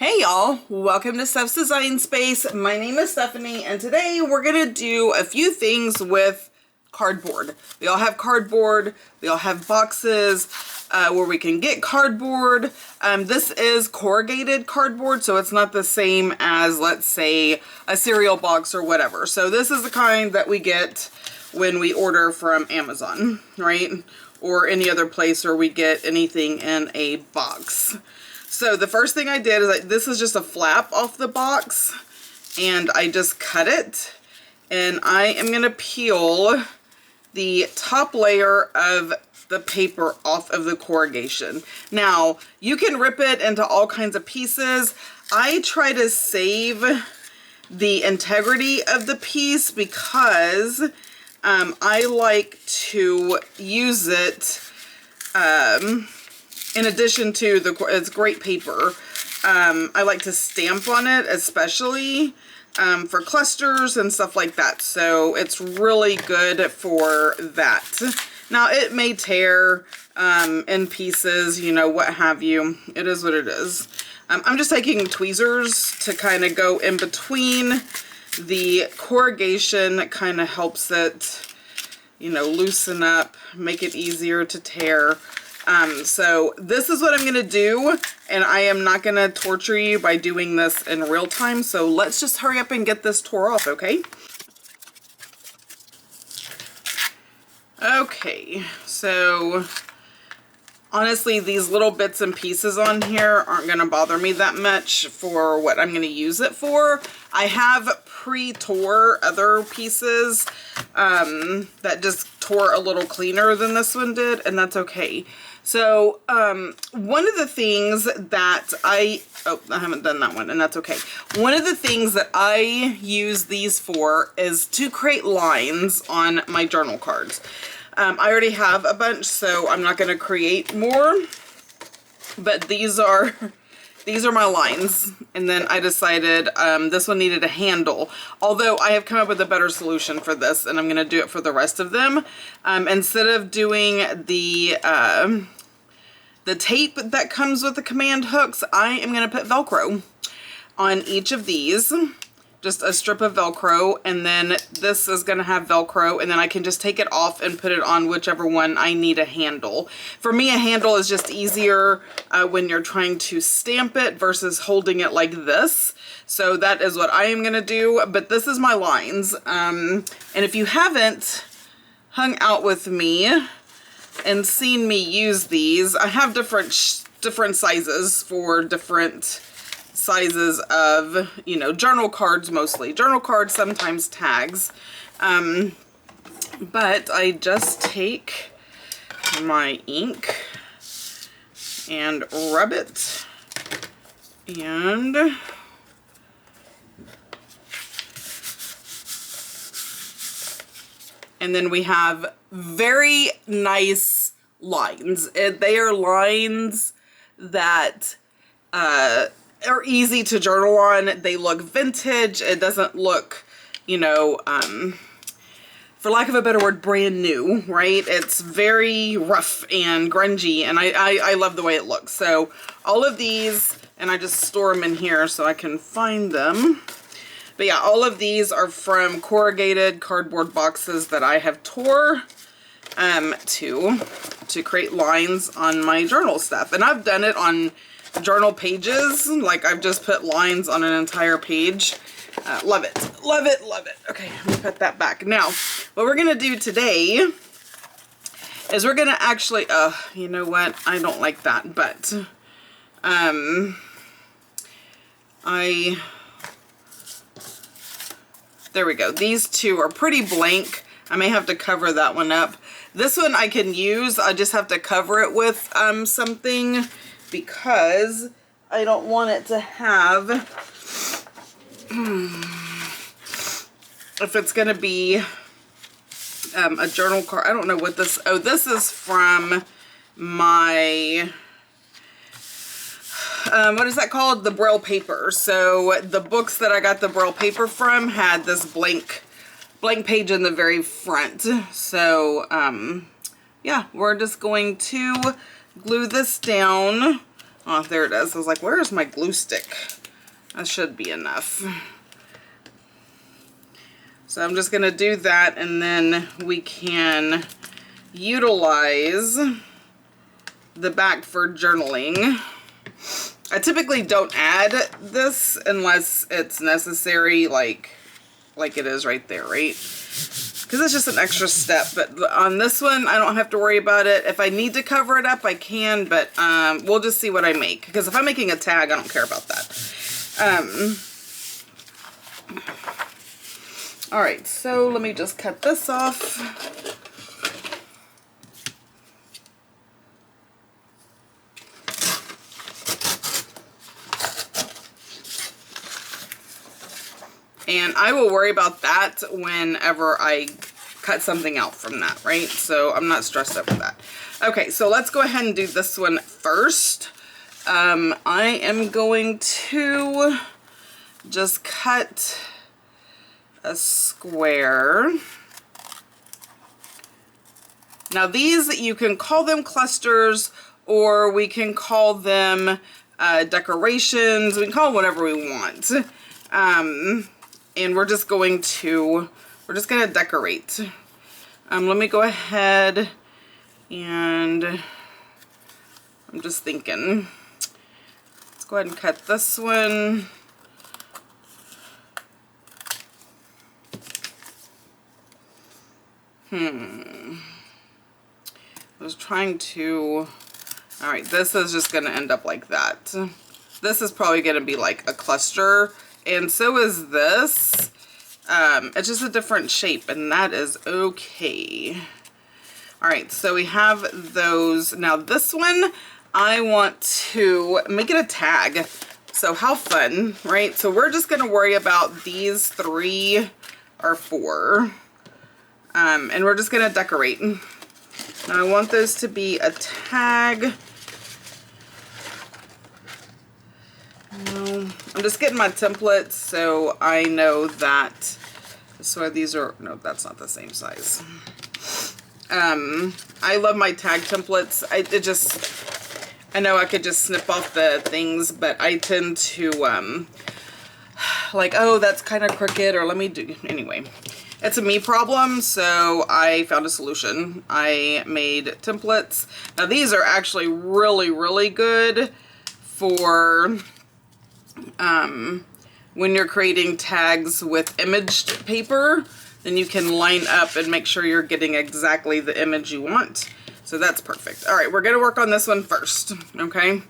Hey y'all, welcome to Steph's Design Space. My name is Stephanie and today we're gonna do a few things with cardboard. We all have cardboard, we all have boxes where we can get cardboard. This is corrugated cardboard, so it's not the same as, let's say, a cereal box or whatever. So this is the kind that we get when we order from Amazon, right? Or any other place where we get anything in a box. So the first thing I did is this is just a flap off the box and I just cut it, and I am going to peel the top layer of the paper off of the corrugation. Now you can rip it into all kinds of pieces. I try to save the integrity of the piece because I like to use it in addition to it's great paper. I like to stamp on it, especially for clusters and stuff like that. So it's really good for that. Now it may tear in pieces, you know, what have you. It is what it is. I'm just taking tweezers to kind of go in between the corrugation. That kind of helps it, you know, loosen up, make it easier to tear. So this is what I'm going to do, and I am not going to torture you by doing this in real time. So let's just hurry up and get this tore off, okay? Okay, so honestly, these little bits and pieces on here aren't going to bother me that much for what I'm going to use it for. I have pre-tore other pieces that just tore a little cleaner than this one did, and that's okay. So one of the things that I haven't done that one, and that's okay. One of the things that I use these for is to create lines on my journal cards. I already have a bunch, so I'm not going to create more, but these are my lines. And then I decided this one needed a handle, although I have come up with a better solution for this, and I'm going to do it for the rest of them. Instead of doing the tape that comes with the command hooks, I am going to put Velcro on each of these. Just a strip of Velcro, and then this is going to have Velcro, and then I can just take it off and put it on whichever one I need a handle. For me, a handle is just easier when you're trying to stamp it versus holding it like this. So that is what I am going to do, but this is my lines. And if you haven't hung out with me and seen me use these, I have different sizes for different sizes of, you know, journal cards, mostly journal cards, sometimes tags, but I just take my ink and rub it, and then we have very nice lines. They are lines that are easy to journal on. They look vintage. It doesn't look, you know, for lack of a better word, brand new, right? It's very rough and grungy, and I love the way it looks. So all of these, and I just store them in here so I can find them. But yeah, all of these are from corrugated cardboard boxes that I have tore to create lines on my journal stuff. And I've done it on journal pages, like I've just put lines on an entire page. Love it, love it, love it. Okay, let me put that back. Now, what we're gonna do today is we're gonna actually, you know what? I don't like that, but there we go. These two are pretty blank. I may have to cover that one up. This one I can use. I just have to cover it with something, because I don't want it to have, if it's going to be a journal card, I don't know what this, oh, this is from my, what is that called? The Braille paper. So the books that I got the Braille paper from had this blank page in the very front. So, yeah, we're just going to glue this down Oh, there it is. I was like, where is my glue stick? That should be enough. So I'm just going to do that, and then we can utilize the back for journaling. I typically don't add this unless it's necessary, like it is right there, right? Because it's just an extra step. But on this one, I don't have to worry about it. If I need to cover it up, I can, but we'll just see what I make. Because if I'm making a tag, I don't care about that. All right, so let me just cut this off. And I will worry about that whenever I cut something out from that, right? So I'm not stressed over that. Okay, so let's go ahead and do this one first. I am going to just cut a square. Now these, you can call them clusters, or we can call them decorations. We can call them whatever we want. And we're just going to decorate. Let me go ahead and I'm just thinking. Let's go ahead and cut this one. I was trying to, all right, this is just going to end up like that. This is probably going to be like a cluster, and so is this. It's just a different shape, and that is okay. All right, so we have those. Now this one, I want to make it a tag. So how fun, right? So we're just going to worry about these 3 or 4. And we're just going to decorate. Now I want those to be a tag. No, I'm just getting my templates so I know that, so these are, no, that's not the same size. I love my tag templates. I know I could just snip off the things, but I tend to, like, oh, that's kind of crooked, or let me do, anyway. It's a me problem, so I found a solution. I made templates. Now these are actually really, really good for when you're creating tags with imaged paper. Then you can line up and make sure you're getting exactly the image you want. So that's perfect. All right, we're gonna work on this one first, okay?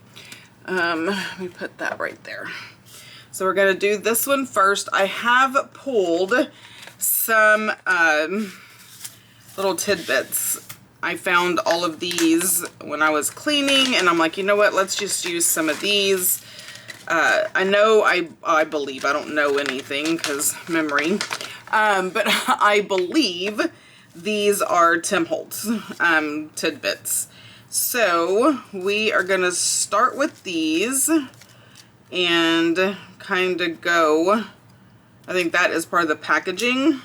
Let me put that right there. So we're gonna do this one first. I have pulled some little tidbits. I found all of these when I was cleaning, and I'm like, you know what, let's just use some of these. I know, I believe, I don't know anything because memory, but I believe these are Tim Holtz tidbits. So we are gonna start with these and kind of go, I think that is part of the packaging.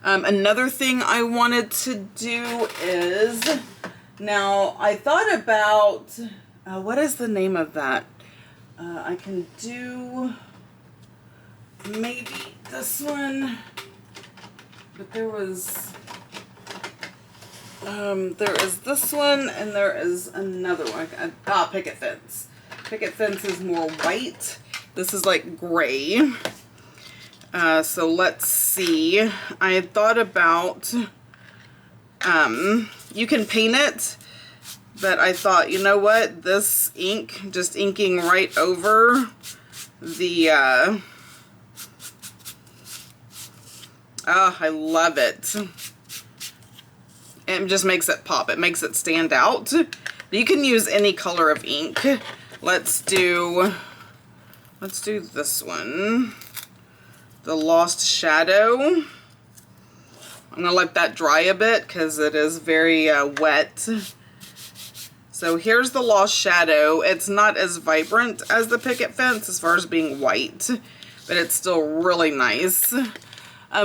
Another thing I wanted to do is, now I thought about, what is the name of that? I can do maybe this one, but there is this one, and there is another one. Picket fence. Picket fence is more white. This is like gray. So let's see. I had thought about, you can paint it, but I thought, you know what, this ink, just inking right over the, I love it. It just makes it pop. It makes it stand out. You can use any color of ink. Let's do this one. The Lost Shadow. I'm gonna let that dry a bit because it is very wet. So here's the Lost Shadow. It's not as vibrant as the picket fence as far as being white, but it's still really nice.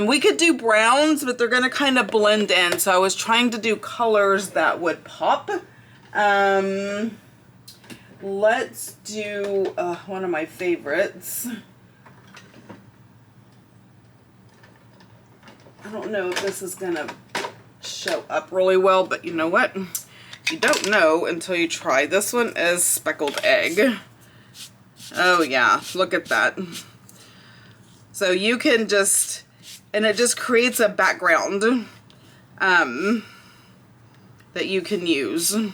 We could do browns, but they're gonna kind of blend in. So I was trying to do colors that would pop. Let's do one of my favorites. I don't know if this is gonna show up really well, but you know what? You don't know until you try. This one is speckled egg. Oh yeah, look at that. So you can just, and it just creates a background that you can use. It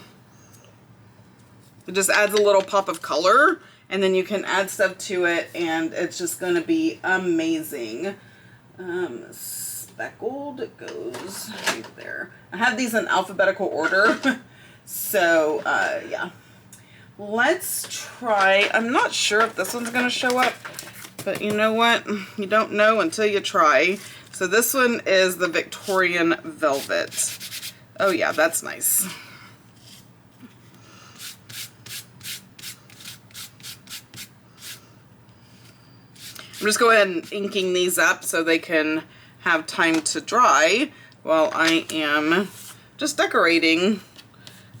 just adds a little pop of color, and then you can add stuff to it, and it's just going to be amazing. Speckled goes right there. I have these in alphabetical order. So, yeah. Let's try, I'm not sure if this one's going to show up, but you know what? You don't know until you try. So this one is the Victorian Velvet. Oh yeah, that's nice. I'm just going ahead and inking these up so they can have time to dry while I am just decorating.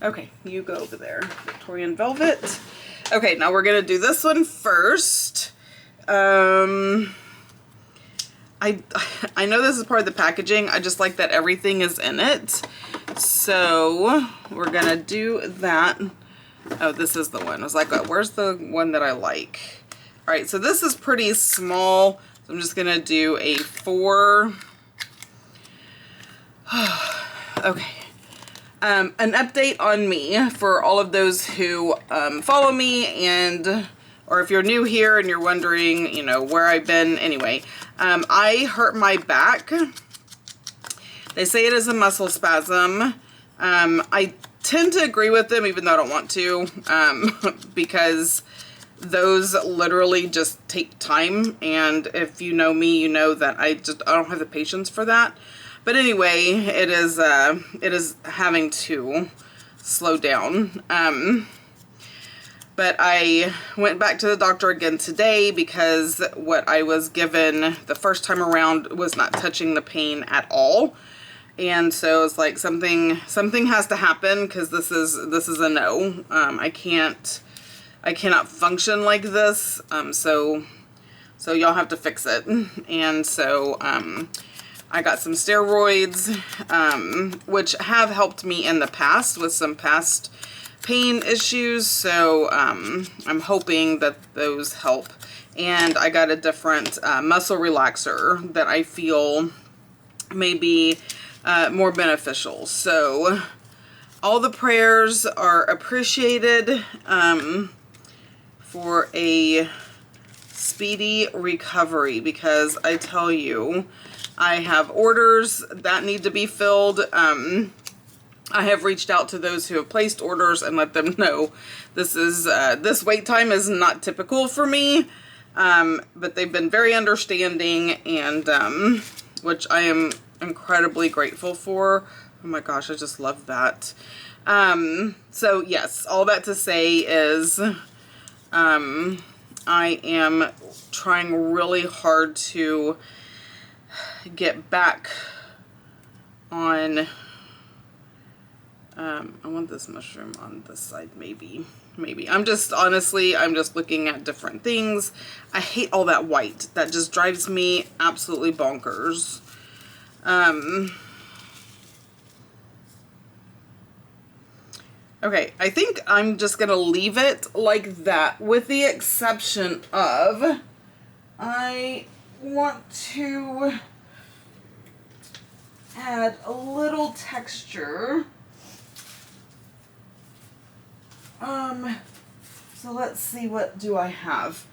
Okay, you go over there. Victorian Velvet. Okay, now we're gonna do this one first. I know this is part of the packaging. I just like that everything is in it. So we're gonna do that. Oh, this is the one. I was like, where's the one that I like? All right, so this is pretty small. So I'm just gonna do a 4. Okay. An update on me for all of those who follow me, and or if you're new here and you're wondering, you know, where I've been. Anyway, I hurt my back. They say it is a muscle spasm. I tend to agree with them, even though I don't want to, because those literally just take time, and if you know me, you know that I don't have the patience for that. But anyway, it is having to slow down. But I went back to the doctor again today because what I was given the first time around was not touching the pain at all. And so it's like something has to happen, because this is a no. I cannot function like this. So y'all have to fix it. And so I got some steroids, which have helped me in the past with some past pain issues. So I'm hoping that those help. And I got a different muscle relaxer that I feel may be more beneficial. So all the prayers are appreciated for a speedy recovery, because I tell you, I have orders that need to be filled. I have reached out to those who have placed orders and let them know this wait time is not typical for me, but they've been very understanding, and which I am incredibly grateful for. Oh my gosh, I just love that. So yes, all that to say is I am trying really hard to get back on, I want this mushroom on this side, maybe. I'm just looking at different things. I hate all that white. That just drives me absolutely bonkers. Okay, I think I'm just gonna leave it like that, with the exception of I want to add a little texture. So let's see, what do I have?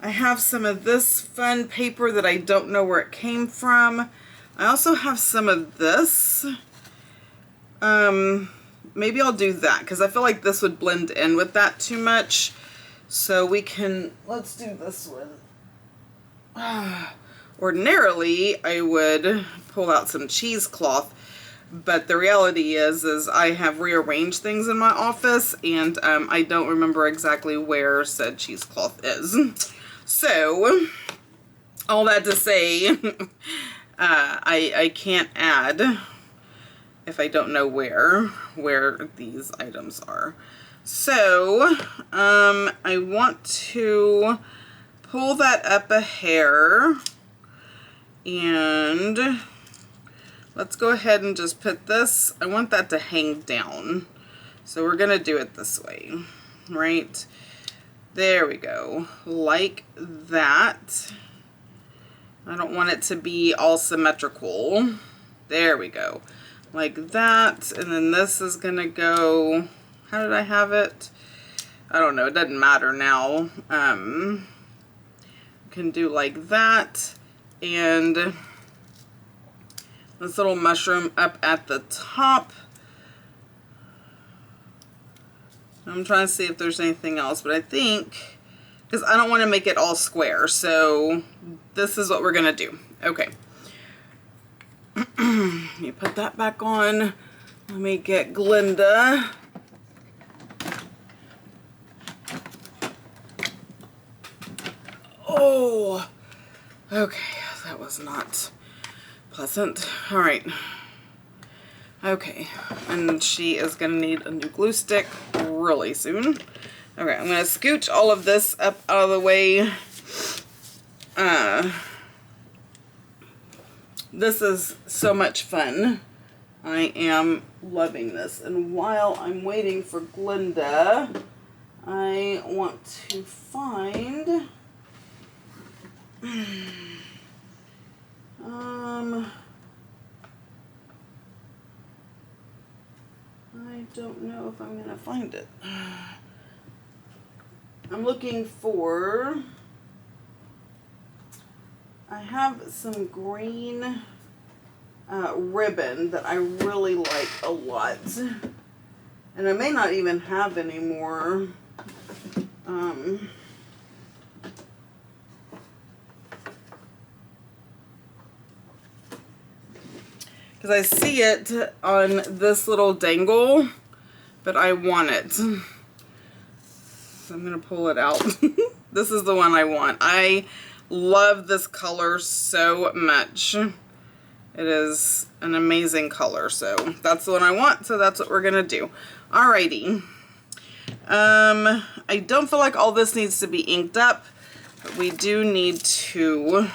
I have some of this fun paper that I don't know where it came from. I also have some of this. Maybe I'll do that, because I feel like this would blend in with that too much. So let's do this one. Ordinarily, I would pull out some cheesecloth, but the reality is I have rearranged things in my office, and I don't remember exactly where said cheesecloth is. So, all that to say, I can't add if I don't know where these items are. So I want to pull that up a hair, and let's go ahead and just put this, I want that to hang down. So we're gonna do it this way, right? There we go, like that. I don't want it to be all symmetrical. There we go, like that. And then this is gonna go, how did I have it? I don't know, it doesn't matter now. Can do like that, and this little mushroom up at the top. I'm trying to see if there's anything else, but I think, because I don't want to make it all square, so this is what we're gonna do. Okay. You put that back on. Let me get Glinda. Oh, okay, that was not pleasant. All right. Okay, and she is gonna need a new glue stick really soon. Okay, I'm gonna scooch all of this up out of the way. This is so much fun. I am loving this. And while I'm waiting for Glinda, I want to find I don't know if I'm gonna find it. I'm looking for, I have some green ribbon that I really like a lot, and I may not even have any more. Because I see it on this little dangle, but I want it. So I'm gonna pull it out. This is the one I want. I love this color so much. It is an amazing color, so that's the one I want, so that's what we're gonna do. Alrighty. I don't feel like all this needs to be inked up, but we do need to,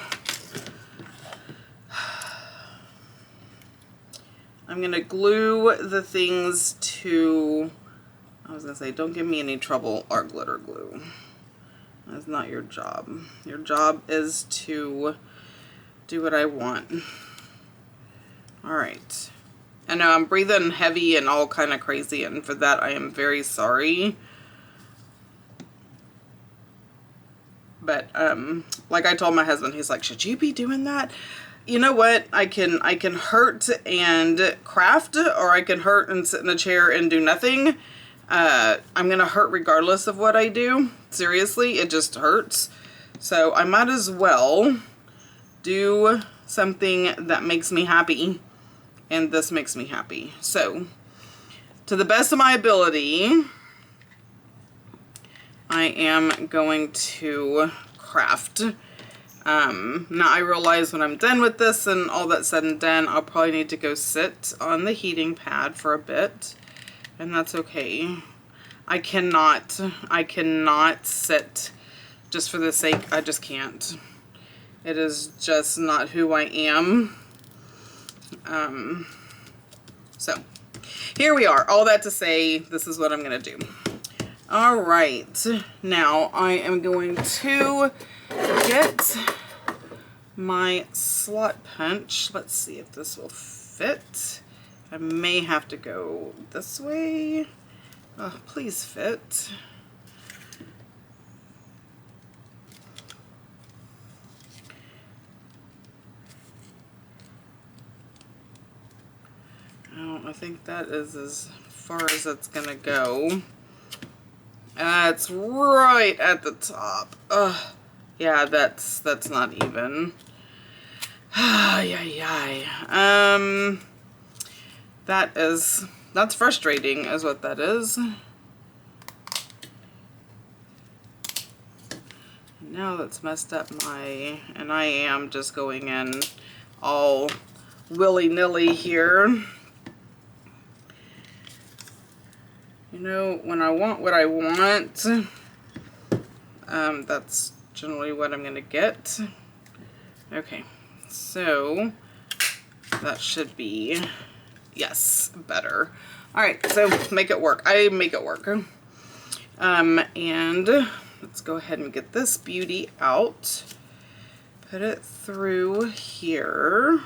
I'm gonna glue the things to, I was gonna say, don't give me any trouble, art glitter glue. That's not your job. Your job is to do what I want. All right. I know I'm breathing heavy and all kind of crazy, and for that I am very sorry. But like I told my husband, he's like, should you be doing that? You know what? I can hurt and craft, or I can hurt and sit in a chair and do nothing. I'm gonna hurt regardless of what I do. Seriously, it just hurts. So I might as well do something that makes me happy, and this makes me happy. So to the best of my ability, I am going to craft. Now I realize when I'm done with this and all that's said and done, I'll probably need to go sit on the heating pad for a bit, and that's okay. I cannot sit just for the sake, I just can't. It is just not who I am. So here we are. All that to say, this is what I'm gonna do. All right, now I am going to get my slot punch. Let's see if this will fit. I may have to go this way. Oh, please fit. Oh, I think that is as far as it's gonna go. It's right at the top. Ugh. Yeah, that's not even. That's frustrating is what that is. Now that's messed up my, and I am just going in all willy-nilly here. You know, when I want what I want, that's generally what I'm gonna get. Okay, so that should be, yes, better. All right, so make it work. I make it work. And let's go ahead and get this beauty out. Put it through here.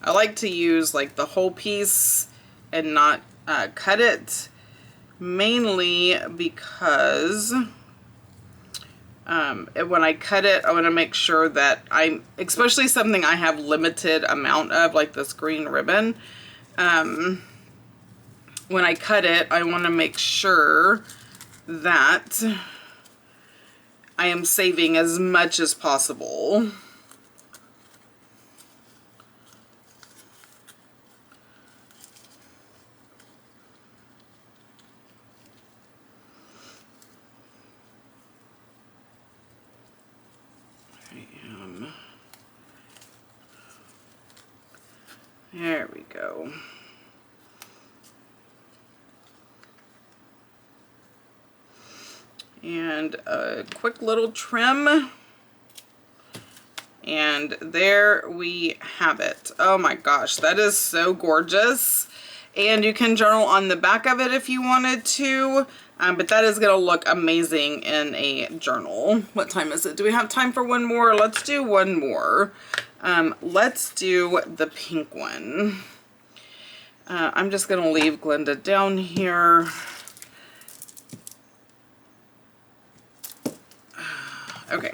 I like to use like the whole piece and not cut it, mainly because when I cut it, I want to make sure that especially something I have limited amount of, like this green ribbon, when I cut it, I want to make sure that I am saving as much as possible. There we go. And a quick little trim. And there we have it. Oh my gosh, that is so gorgeous. And you can journal on the back of it if you wanted to. But that is going to look amazing in a journal. What time is it? Do we have time for one more? Let's do one more. Let's do the pink one. I'm just going to leave Glenda down here. Okay.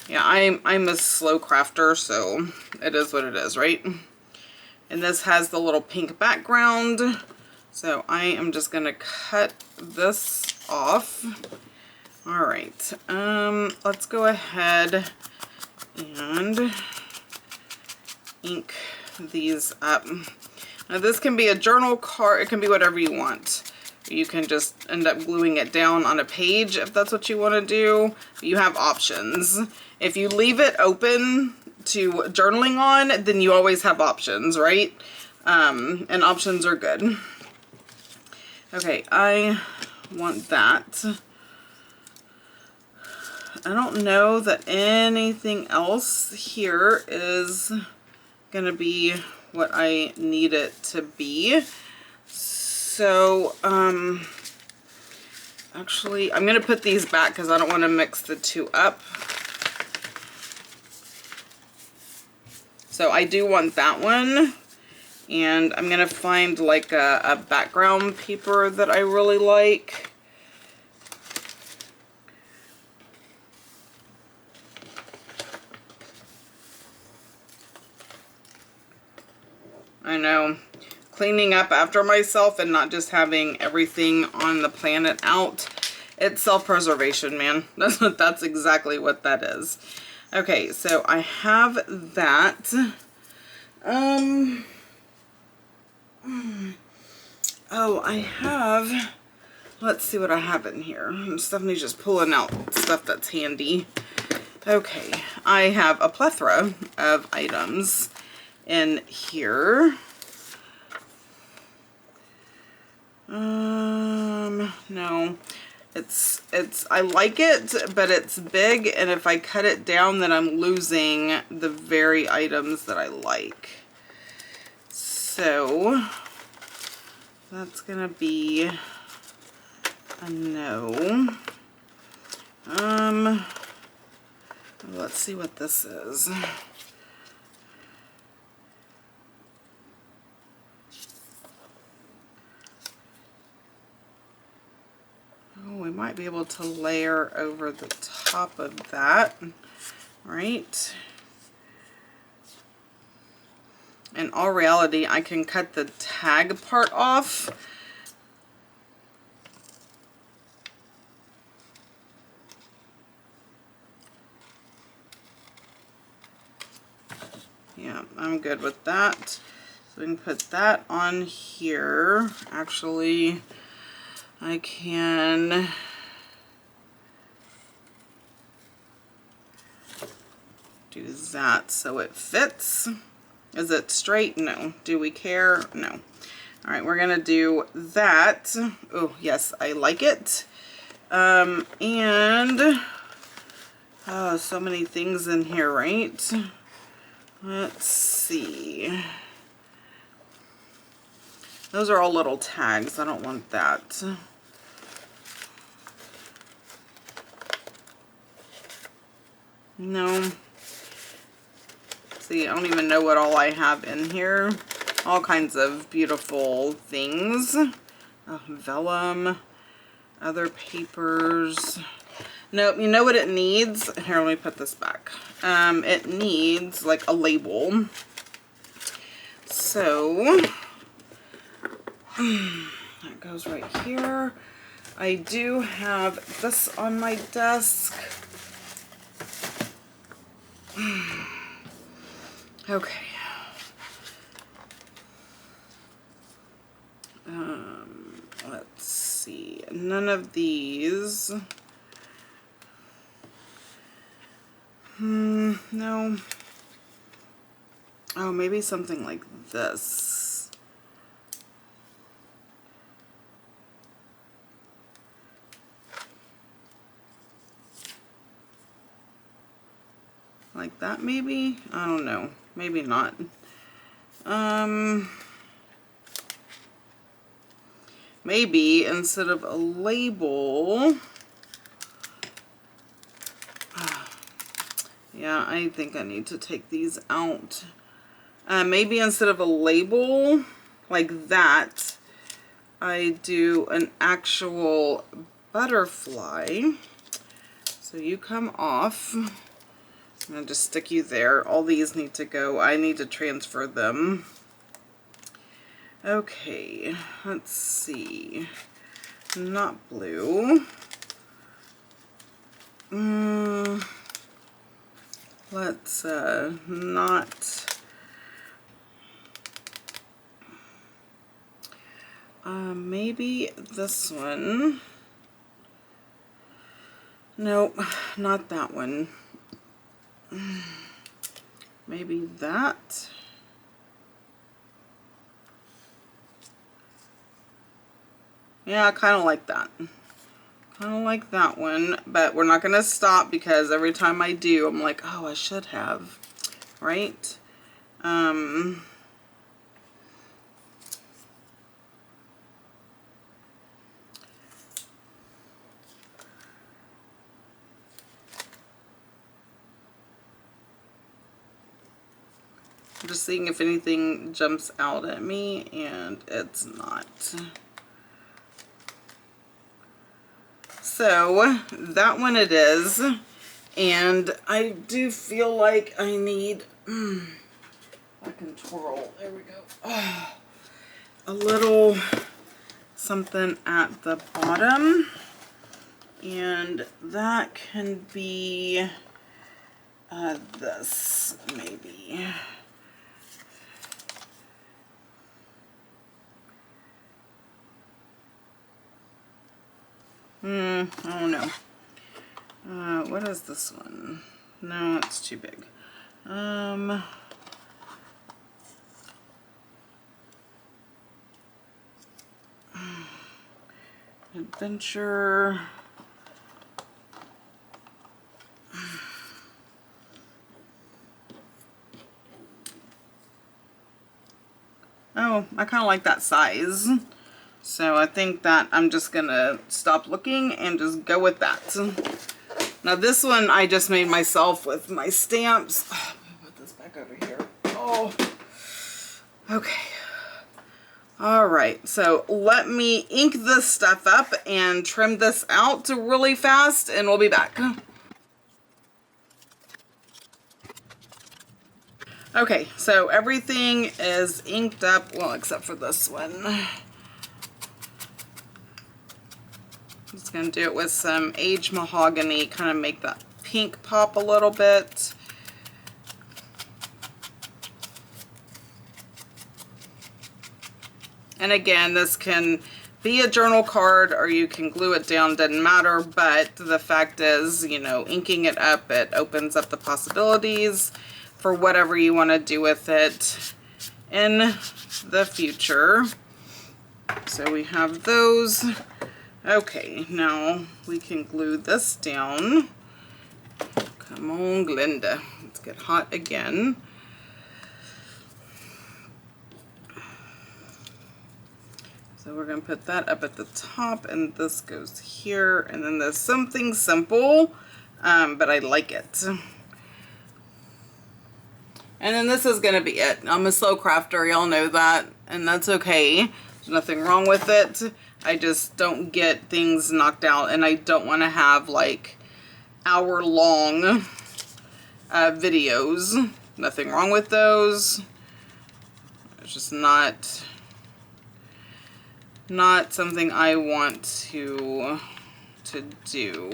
Yeah, I'm a slow crafter, so it is what it is, right? And this has the little pink background. So I am just going to cut this off. All right. Let's go ahead and ink these up. Now this can be a journal card, it can be whatever you want. You can just end up gluing it down on a page if that's what you want to do. You have options. If you leave it open to journaling on, then you always have options, right? And options are good. Okay, I want that. I don't know that anything else here is gonna be what I need it to be. So, actually, I'm gonna put these back because I don't want to mix the two up. So I do want that one, and I'm gonna find like a background paper that I really like. I know. Cleaning up after myself and not just having everything on the planet out. It's self-preservation, man. That's exactly what that is. Okay, so I have that. Oh, I have, let's see what I have in here. Stephanie's just pulling out stuff that's handy. Okay, I have a plethora of items in here. No, I like it, but it's big, and if I cut it down, then I'm losing the very items that I like. So, that's gonna be a no. Let's see what this is. Oh, we might be able to layer over the top of that, right? In all reality, I can cut the tag part off. Yeah, I'm good with that. So we can put that on here. Actually, I can do that so it fits. Is it straight? No. Do we care? No. All right, we're gonna do that. Oh, yes, I like it. And oh, so many things in here, right? Let's see. Those are all little tags. I don't want that. No. See, I don't even know what all I have in here. All kinds of beautiful things. Oh, vellum, other papers. Nope, you know what it needs? Here, let me put this back. It needs like a label. So, that goes right here. I do have this on my desk. Okay. Let's see. None of these. No. Oh, maybe something like this. Like that, maybe? I don't know. Maybe not. Maybe instead of a label, yeah, I think I need to take these out. Maybe instead of a label like that, I do an actual butterfly. So you come off. I'm going to just stick you there. All these need to go. I need to transfer them. Okay, let's see. Not blue. Let's not. Maybe this one. Nope, not that one. Maybe that. Yeah, I kind of like that. Kind of like that one, but we're not going to stop because every time I do, I'm like, oh, I should have, right? I'm just seeing if anything jumps out at me, and it's not. So that one it is, and I do feel like I need, I can twirl, there we go, a little something at the bottom, and that can be this maybe. I don't know. What is this one? No, it's too big. Adventure. Oh, I kind of like that size. So I think that I'm just gonna stop looking and just go with that. Now this one I just made myself with my stamps. Oh, let me put this back over here. Oh, okay. All right, so let me ink this stuff up and trim this out really fast, and we'll be back. Okay, so everything is inked up, well, except for this one. Just gonna do it with some aged mahogany, kind of make that pink pop a little bit. And again, this can be a journal card or you can glue it down, doesn't matter. But the fact is, you know, inking it up, it opens up the possibilities for whatever you want to do with it in the future. So we have those. Okay, now we can glue this down. Come on, Glinda. Let's get hot again. So we're going to put that up at the top, and this goes here, and then there's something simple, but I like it. And then this is going to be it. I'm a slow crafter, y'all know that, and that's okay. There's nothing wrong with it. I just don't get things knocked out, and I don't want to have like hour-long videos. Nothing wrong with those. It's just not something I want to do.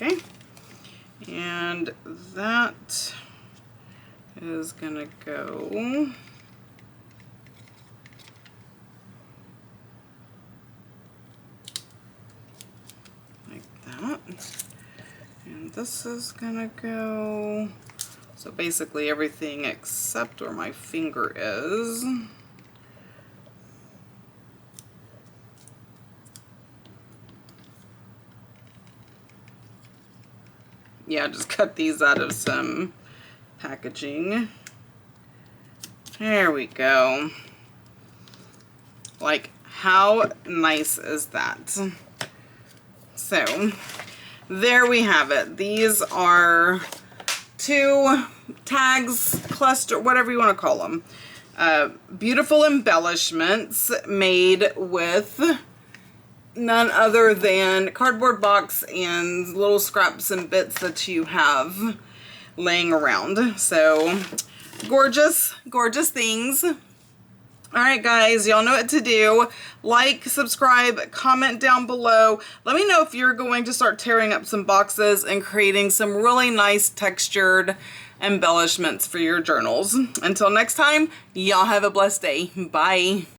Okay, and that is gonna go like that, and this is gonna go, so basically everything except where my finger is. Yeah, just cut these out of some packaging. There we go. Like, how nice is that? So, there we have it. These are 2 tags, cluster, whatever you want to call them. Beautiful embellishments made with none other than cardboard box and little scraps and bits that you have laying around. So gorgeous, gorgeous things. All right, guys, y'all know what to do. Like, subscribe, comment down below. Let me know if you're going to start tearing up some boxes and creating some really nice textured embellishments for your journals. Until next time, y'all have a blessed day. Bye.